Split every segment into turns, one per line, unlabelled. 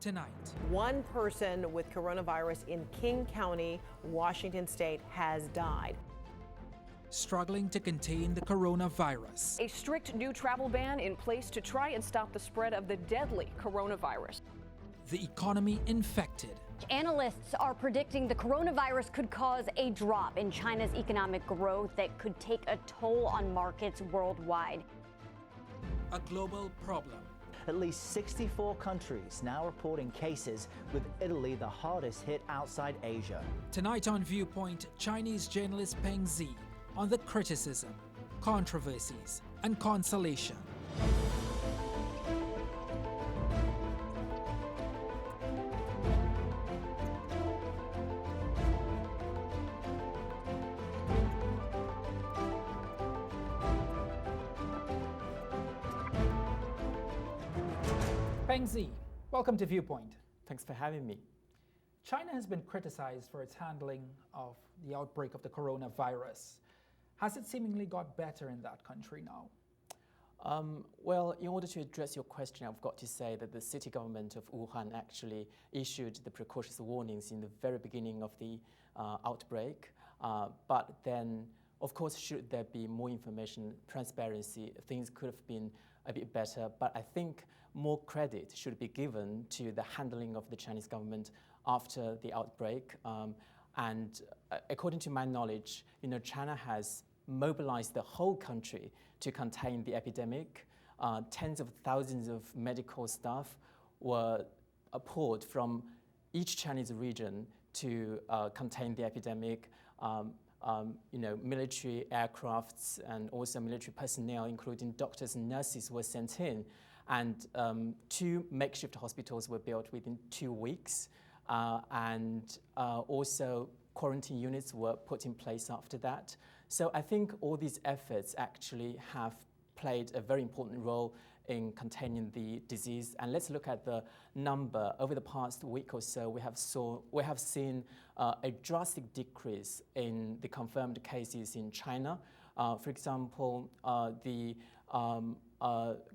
Tonight,
one person with coronavirus in King County, Washington State, has died.
struggling to contain the coronavirus.
A strict new travel ban in place to try and stop the spread of the deadly coronavirus.
The economy infected.
Analysts are predicting the coronavirus could cause a drop in China's economic growth that could take a toll on markets worldwide.
A global problem.
At least 64 countries now reporting cases, with Italy the hardest hit outside Asia.
Tonight on ViewPoint, Chinese journalist Peng Zhe on the criticism, controversies, and consolation. Peng Zhe, welcome to ViewPoint.
Thanks for having me.
China has been criticized for its handling of the outbreak of the coronavirus. Has it seemingly got better in that country now?
Well, in order to address your question, I've got to say that the city government of Wuhan actually issued the precautionary warnings in the very beginning of the outbreak. But then, of course, should there be more information, transparency, things could have been a bit better. But I think more credit should be given to the handling of the Chinese government after the outbreak. And according to my knowledge, China has mobilized the whole country to contain the epidemic. Tens of thousands of medical staff were poured from each Chinese region to contain the epidemic. Military aircrafts and also military personnel, including doctors and nurses, were sent in. And 2 makeshift hospitals were built within 2 weeks. And also quarantine units were put in place after that. So I think all these efforts actually have played a very important role in containing the disease. And let's look at the number. Over the past week or so, we have seen a drastic decrease in the confirmed cases in China. For example, the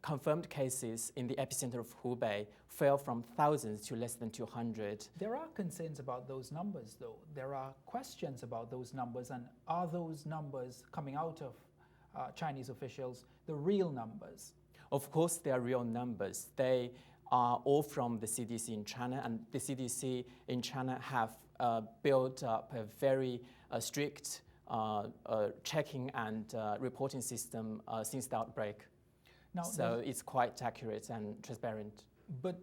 confirmed cases in the epicenter of Hubei fell from thousands to less than 200.
There are concerns about those numbers, though. There are questions about those numbers, and are those numbers coming out of Chinese officials the real numbers?
Of course, they are real numbers. They are all from the CDC in China, and the CDC in China have built up a very strict checking and reporting system since the outbreak. Now, so it's quite accurate and transparent.
But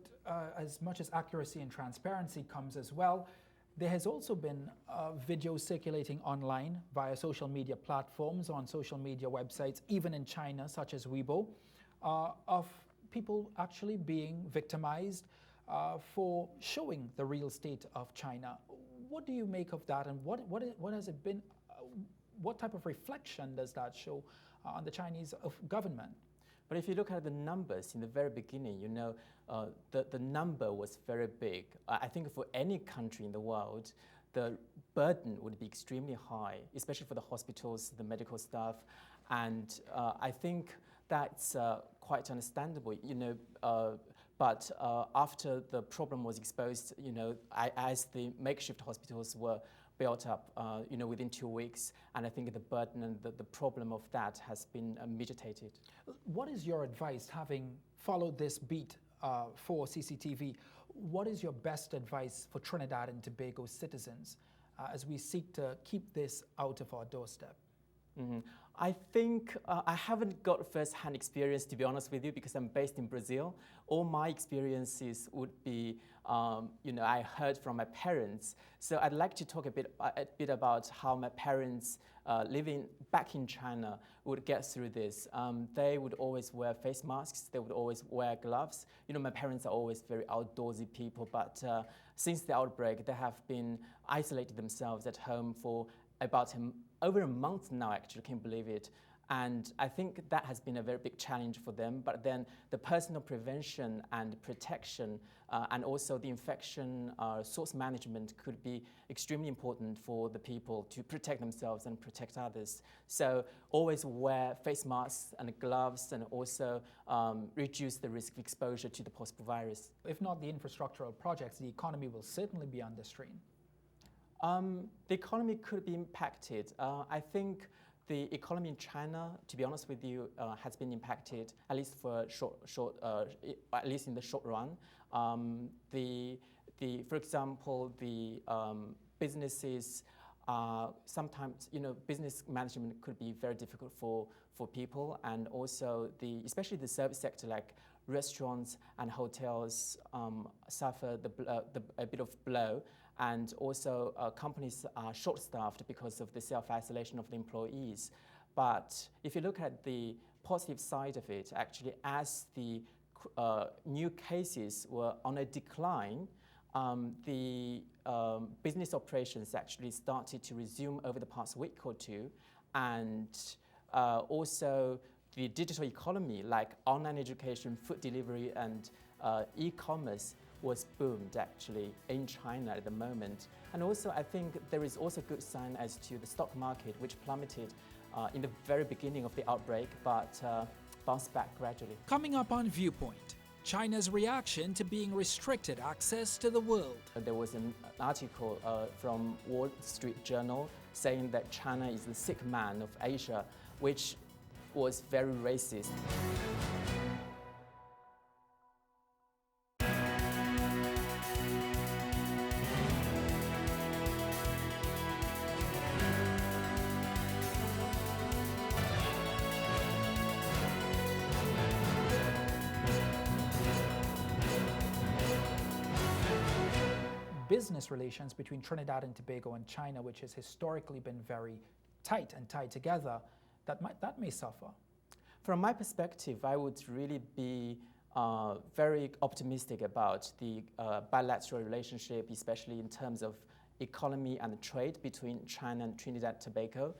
as much as accuracy and transparency comes as well, there has also been videos circulating online via social media platforms, on social media websites, even in China, such as Weibo, of people actually being victimized for showing the real state of China. What do you make of that, and what has it been? What type of reflection does that show on the Chinese government?
But if you look at the numbers in the very beginning, the number was very big. I think for any country in the world, the burden would be extremely high, especially for the hospitals, the medical staff. And I think that's quite understandable, but after the problem was exposed, as the makeshift hospitals were built up, within 2 weeks, and I think the burden and the problem of that has been mitigated.
What is your advice, having followed this beat for CCTV? What is your best advice for Trinidad and Tobago citizens as we seek to keep this out of our doorstep?
Mm-hmm. I think I haven't got first-hand experience, to be honest with you, because I'm based in Brazil. All my experiences would be, I heard from my parents. So I'd like to talk a bit about how my parents living back in China would get through this. They would always wear face masks. They would always wear gloves. My parents are always very outdoorsy people, but since the outbreak, they have been isolated themselves at home for about over a month now, actually, can't believe it. And I think that has been a very big challenge for them. But then the personal prevention and protection and also the infection source management could be extremely important for the people to protect themselves and protect others. So always wear face masks and gloves and also reduce the risk of exposure to the possible virus.
If not the infrastructural projects, the economy will certainly be under strain.
The economy could be impacted. I think the economy in China, to be honest with you, has been impacted at least for at least in the short run. For example, the businesses sometimes, business management could be very difficult for people, and also especially the service sector like restaurants and hotels suffer a bit of blow. And also companies are short-staffed because of the self-isolation of the employees. But if you look at the positive side of it, actually, as the new cases were on a decline, the business operations actually started to resume over the past week or two. And also the digital economy, like online education, food delivery, and e-commerce was boomed actually in China at the moment. And also I think there is also good sign as to the stock market, which plummeted in the very beginning of the outbreak, but bounced back gradually.
Coming up on ViewPoint, China's reaction to being restricted access to the world.
There was an article from Wall Street Journal saying that China is the sick man of Asia, which was very racist.
Business relations between Trinidad and Tobago and China, which has historically been very tight and tied together, that may suffer.
From my perspective, I would really be very optimistic about the bilateral relationship, especially in terms of economy and trade between China and Trinidad and Tobago,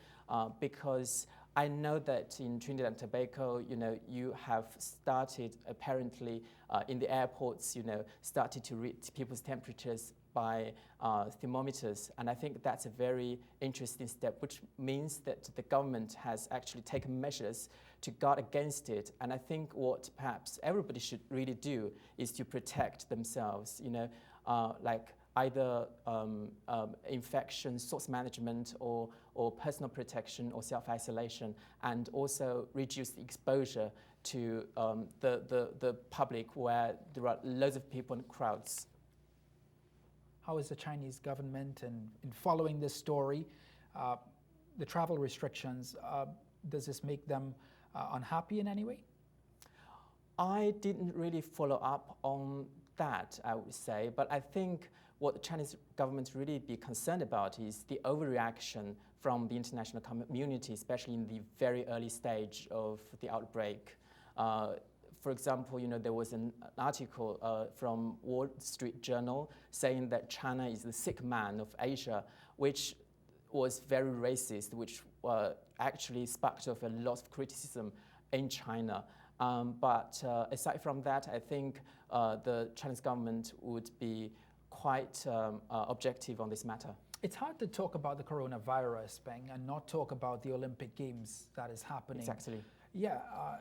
because I know that in Trinidad and Tobago, you have started apparently in the airports, started to read people's temperatures by thermometers, and I think that's a very interesting step, which means that the government has actually taken measures to guard against it. And I think what perhaps everybody should really do is to protect themselves, like either infection source management or personal protection or self-isolation, and also reduce the exposure to the public where there are loads of people and crowds.
How is the Chinese government in following this story? The travel restrictions, does this make them unhappy in any way?
I didn't really follow up on that, I would say, but I think what the Chinese government really be concerned about is the overreaction from the international community, especially in the very early stage of the outbreak. For example, there was an article from Wall Street Journal saying that China is the sick man of Asia, which was very racist, which actually sparked off a lot of criticism in China. But aside from that, I think the Chinese government would be quite objective on this matter.
It's hard to talk about the coronavirus, Peng, and not talk about the Olympic Games that is happening.
Exactly.
Yeah,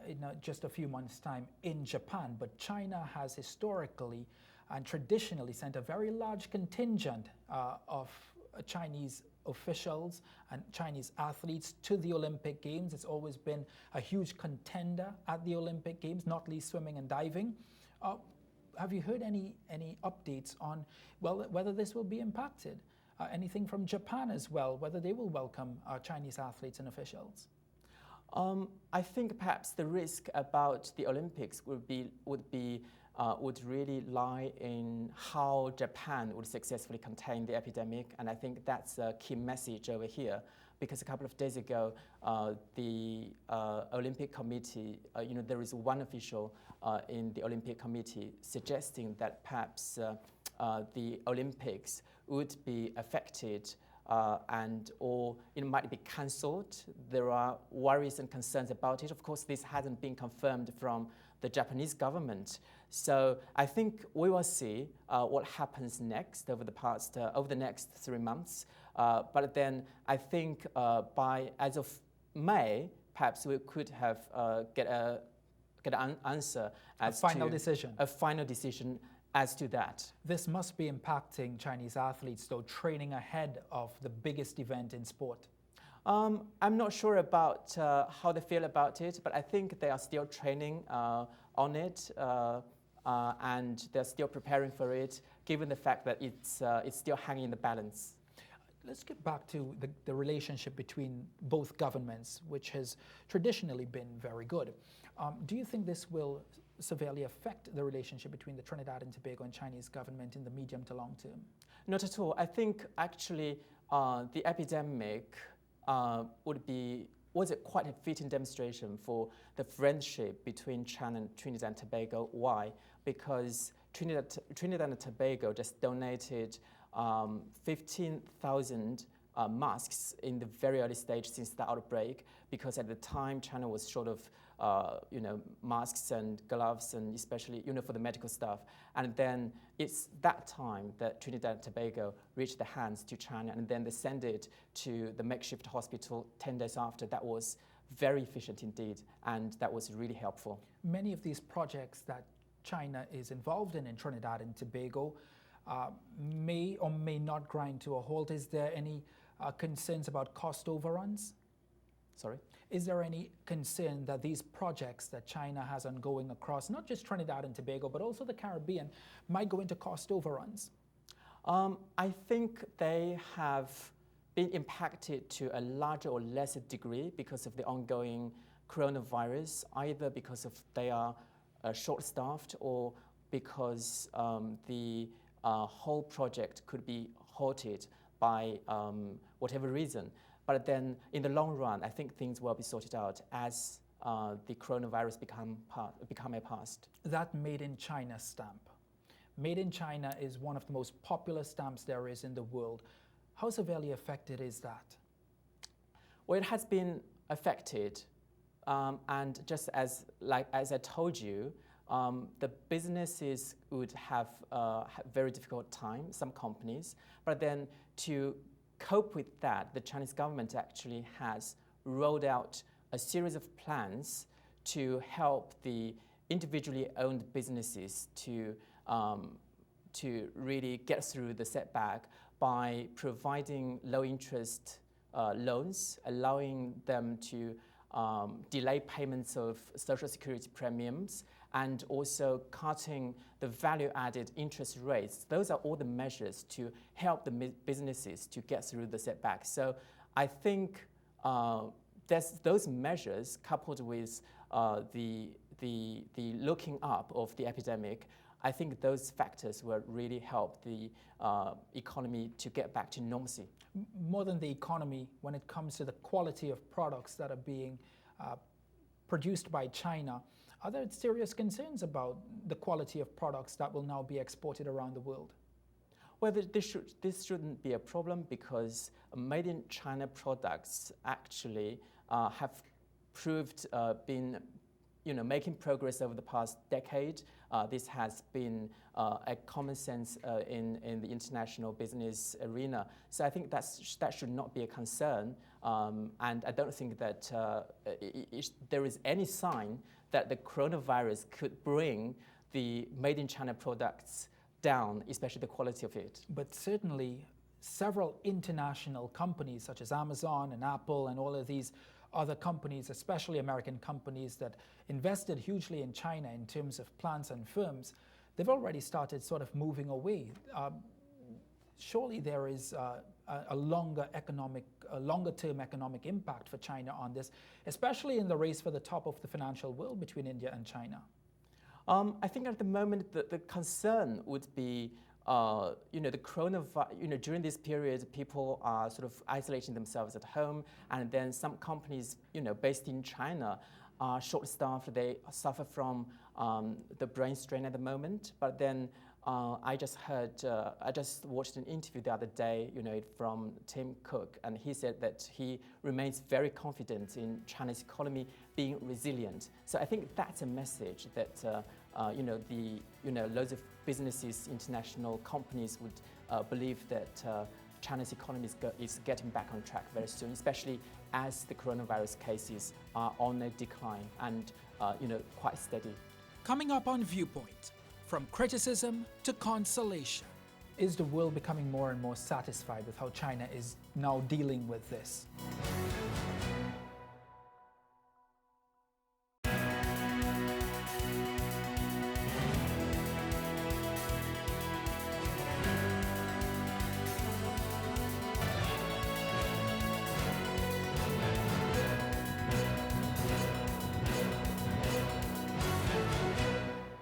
in just a few months' time in Japan, but China has historically and traditionally sent a very large contingent of Chinese officials and Chinese athletes to the Olympic Games. It's always been a huge contender at the Olympic Games, not least swimming and diving. Have you heard any updates on whether this will be impacted? Anything from Japan as well, whether they will welcome Chinese athletes and officials?
I think perhaps the risk about the Olympics would really lie in how Japan would successfully contain the epidemic, and I think that's a key message over here. Because a couple of days ago, the Olympic Committee, there is one official in the Olympic Committee suggesting that perhaps the Olympics would be affected or it might be cancelled. There are worries and concerns about it. Of course, this hasn't been confirmed from the Japanese government. So I think we will see what happens next over the next 3 months. But then I think as of May, perhaps we could have get an answer as
a final decision.
A final decision as to that.
This must be impacting Chinese athletes, though, training ahead of the biggest event in sport.
I'm not sure about how they feel about it, but I think they are still training on it, and they're still preparing for it, given the fact that it's still hanging in the balance.
Let's get back to the relationship between both governments, which has traditionally been very good. Do you think this will severely affect the relationship between the Trinidad and Tobago and Chinese government in the medium to long term?
Not at all. I think actually the epidemic was quite a fitting demonstration for the friendship between China and Trinidad and Tobago. Why? Because Trinidad and Tobago just donated 15,000 masks in the very early stage since the outbreak, because at the time China was short of masks and gloves, and especially for the medical stuff. And then it's that time that Trinidad and Tobago reached the hands to China, and then they sent it to the makeshift hospital 10 days after. That was very efficient indeed, and that was really helpful.
Many of these projects that China is involved in Trinidad and Tobago may or may not grind to a halt. Is there any concerns about cost overruns?
Sorry?
Is there any concern that these projects that China has ongoing across not just Trinidad and Tobago, but also the Caribbean, might go into cost overruns?
I think they have been impacted to a larger or lesser degree because of the ongoing coronavirus, either because of they are short-staffed or because the whole project could be halted by whatever reason. But then in the long run, I think things will be sorted out as the coronavirus become a past.
That Made in China stamp. Made in China is one of the most popular stamps there is in the world. How severely affected is that?
Well, it has been affected. And just as I told you, the businesses would have a very difficult time, some companies. But then to cope with that, the Chinese government actually has rolled out a series of plans to help the individually owned businesses to really get through the setback by providing low-interest loans, allowing them to delay payments of social security premiums, and also cutting the value-added interest rates. Those are all the measures to help the businesses to get through the setback. So I think those measures, coupled with the looking up of the epidemic, I think those factors will really help the economy to get back to normalcy.
More than the economy, when it comes to the quality of products that are being produced by China, are there serious concerns about the quality of products that will now be exported around the world?
Well, this shouldn't be a problem, because made in China products actually have proved been making progress over the past decade. This has been a common sense in the international business arena. So I think that should not be a concern. And I don't think that there is any sign that the coronavirus could bring the made in China products down, especially the quality of it.
But certainly several international companies such as Amazon and Apple and all of these other companies, especially American companies that invested hugely in China in terms of plants and firms, they've already started sort of moving away. Surely there is a longer-term economic impact for China on this, especially in the race for the top of the financial world between India and China.
I think at the moment the concern would be, the coronavirus. During this period, people are sort of isolating themselves at home, and then some companies, based in China, are short-staffed. They suffer from the brain strain at the moment. But then I just watched an interview the other day, from Tim Cook, and he said that he remains very confident in China's economy being resilient. So I think that's a message that loads of businesses, international companies would believe that China's economy is getting back on track very soon, especially as the coronavirus cases are on a decline and quite steady.
Coming up on ViewPoint, from criticism to consolation. Is the world becoming more and more satisfied with how China is now dealing with this?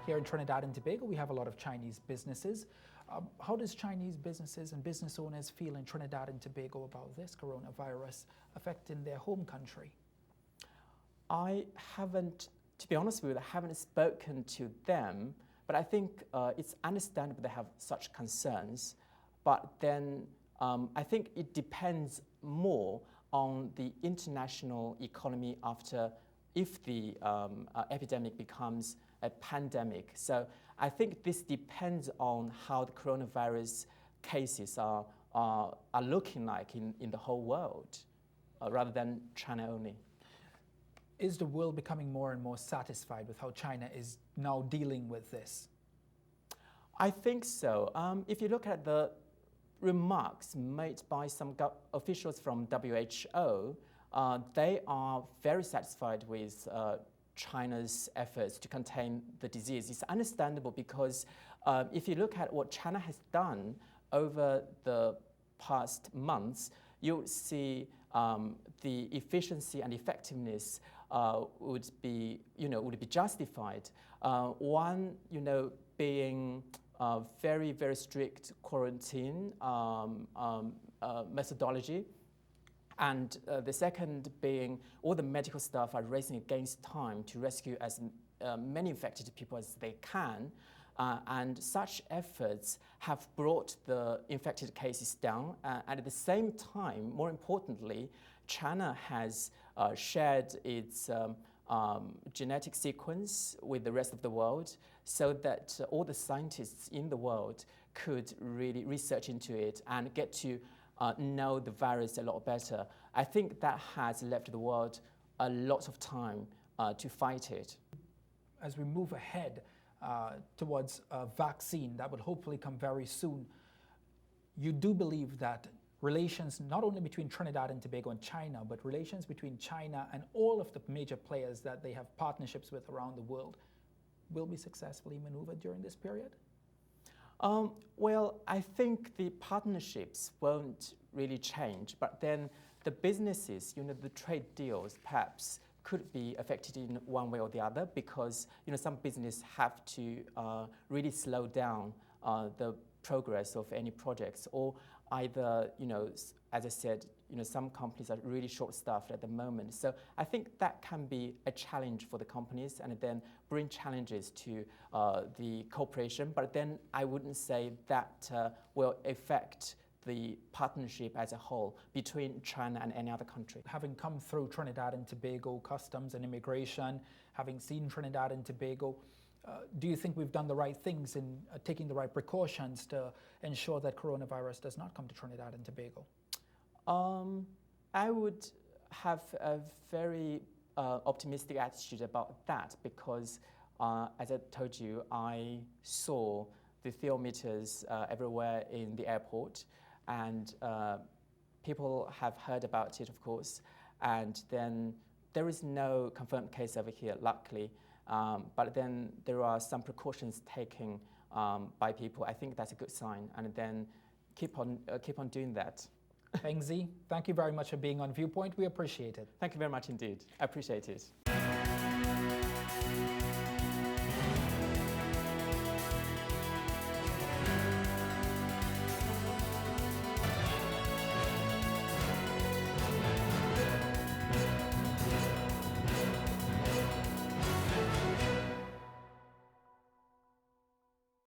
Here in Trinidad and Tobago, we have a lot of Chinese businesses. How does Chinese businesses and business owners feel in Trinidad and Tobago about this coronavirus affecting their home country?
I haven't, to be honest with you, I haven't spoken to them, but I think it's understandable they have such concerns. But then I think it depends more on the international economy if the epidemic becomes a pandemic. So I think this depends on how the coronavirus cases are looking like in the whole world, rather than China only.
Is the world becoming more and more satisfied with how China is now dealing with this?
I think so. If you look at the remarks made by some officials from WHO, they are very satisfied with China's efforts to contain the disease. It's understandable because if you look at what China has done over the past months, you'll see the efficiency and effectiveness would be justified. One, being very, very strict quarantine methodology. And the second being all the medical staff are racing against time to rescue as many infected people as they can. And such efforts have brought the infected cases down. And at the same time, more importantly, China has shared its genetic sequence with the rest of the world so that all the scientists in the world could really research into it and get to know the virus a lot better. I think that has left the world a lot of time to fight it.
As we move ahead towards a vaccine that would hopefully come very soon, you do believe that relations not only between Trinidad and Tobago and China, but relations between China and all of the major players that they have partnerships with around the world will be successfully maneuvered during this period?
Well, I think the partnerships won't really change, but then the businesses, the trade deals perhaps could be affected in one way or the other because, some business have to really slow down the progress of any projects, or either, as I said, some companies are really short-staffed at the moment. So I think that can be a challenge for the companies and then bring challenges to the cooperation. But then I wouldn't say that will affect the partnership as a whole between China and any other country.
Having come through Trinidad and Tobago customs and immigration, having seen Trinidad and Tobago, do you think we've done the right things in taking the right precautions to ensure that coronavirus does not come to Trinidad and Tobago?
I would have a very optimistic attitude about that because, as I told you, I saw the thermometers everywhere in the airport, and people have heard about it, of course, and then there is no confirmed case over here, luckily. But then there are some precautions taken by people. I think that's a good sign, and then keep on doing that.
Peng Zhe, thank you very much for being on ViewPoint. We appreciate it.
Thank you very much indeed. I appreciate it.